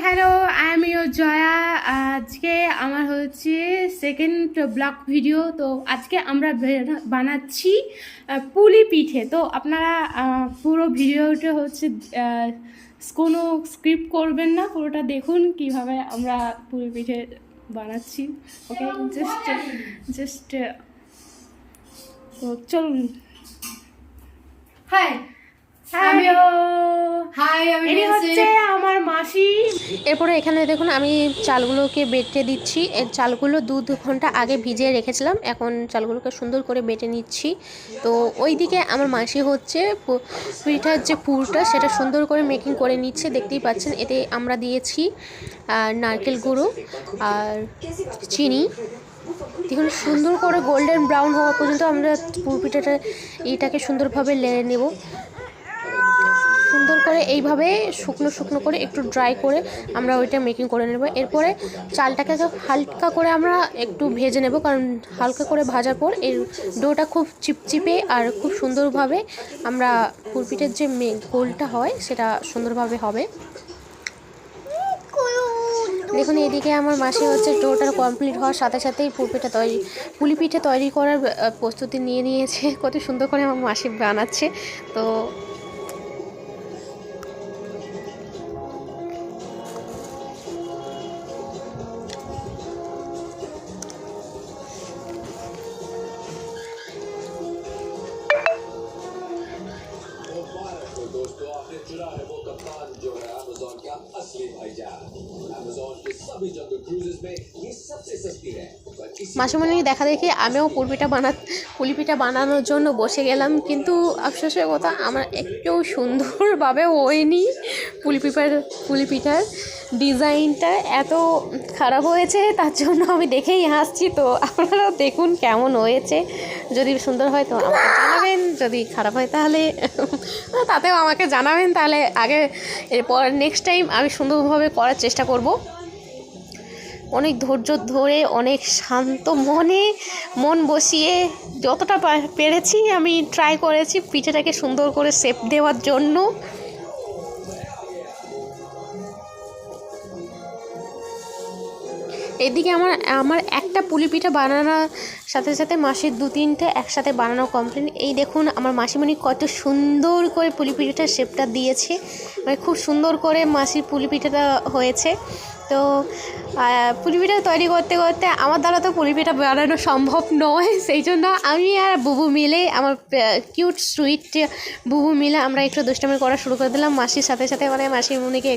Hello, I am your Jaya. আজকে আমার হচ্ছে সেকেন্ড ব্লগ ভিডিও। তো আজকে আমরা বানাচ্ছি পুলি পিঠে। তো আপনারা পুরো ভিডিওটা হচ্ছে কোনো স্ক্রিপ্ট করবেন না, পুরোটা দেখুন কিভাবে আমরা পুলি পিঠে বানাচ্ছি। ওকে, জাস্ট তো চলুন। হাই, এটি হচ্ছে আমার মাসি। এরপরে এখানে দেখুন আমি চালগুলোকে বেটে দিচ্ছি। এই চালগুলো 2 ঘন্টা আগে ভিজিয়ে রেখেছিলাম, এখন চালগুলোকে সুন্দর করে বেটে নিচ্ছি। তো ওইদিকে আমার মাসি হচ্ছে পিঠার যে পুরটা সেটা সুন্দর করে মেকিং করে নিচ্ছে, দেখতেই পাচ্ছেন। এতে আমরা দিয়েছি নারকেল গুঁড়ো আর চিনি। দেখুন সুন্দর করে গোল্ডেন ব্রাউন হওয়া পর্যন্ত আমরা পুর পিঠাটা এইটাকে সুন্দরভাবে লেড়ে নেব। সুন্দর করে এইভাবে শুকনো শুকনো করে একটু ড্রাই করে আমরা ওইটা মেকিং করে নেব। এরপরে চালটাকে হালকা করে আমরা একটু ভেজে নেব, কারণ হালকা করে ভাজার পর এর ডোটা খুব চিপচিপে আর খুব সুন্দরভাবে আমরা পুরপিঠের যে গোলটা হয় সেটা সুন্দরভাবে হবে। দেখুন এদিকে আমার মাসি হচ্ছে ডোটা কমপ্লিট হওয়ার সাথে সাথেই পুলি পিঠে তৈরি করার প্রস্তুতি নিয়ে নিয়েছে। কত সুন্দর করে আমার মাসি বানাচ্ছে। তো दोस्तों आपने चुना है वो कप्तान जो है अमेज़न का असली भाईजान। अमेज़न के सभी जंगल क्रूजेस में ये सबसे सस्ती है। মাসিমণি দেখা দেখি আমিও পুলি পিঠা বানানোর জন্য বসে গেলাম, কিন্তু আফসোসের কথা আমার একটু সুন্দরভাবে হয়নি। পুলি পিঠার ডিজাইনটা এত খারাপ হয়েছে, তার জন্য আমি দেখেই হাসছি। তো আপনারাও দেখুন কেমন হয়েছে। যদি সুন্দর হয় তো আমাকে জানাবেন, যদি খারাপ হয় তাহলে তাতেও আমাকে জানাবেন। তাহলে এরপর নেক্সট টাইম আমি সুন্দরভাবে করার চেষ্টা করব। অনেক ধৈর্য ধরে অনেক শান্ত মন বসিয়ে যতটা পেরেছি আমি ট্রাই করেছি পিঠাটাকে সুন্দর করে শেপ দেওয়ার জন্য। এদিকে আমার একটা পুলি পিঠা বানানোর সাথে সাথে মাসির 2-3টে একসাথে বানানো কমপ্লিট। এই দেখুন আমার মাসিমণি কত সুন্দর করে পুলি পিঠাটার শেপটা দিয়েছে, মানে খুব সুন্দর করে মাসির পুলি পিঠাটা হয়েছে। তো পুলি পিঠা তৈরি করতে করতে আমার দ্বারা তো পুলি পিঠা বানানো সম্ভব নয়, সেই জন্য আমি আর বুবু মিলে, আমার কিউট সুইট বুবু মিলে আমরা একটু দুষ্টামি করা শুরু করে দিলাম মাসির সাথে সাথে, মানে মাসিমণিকে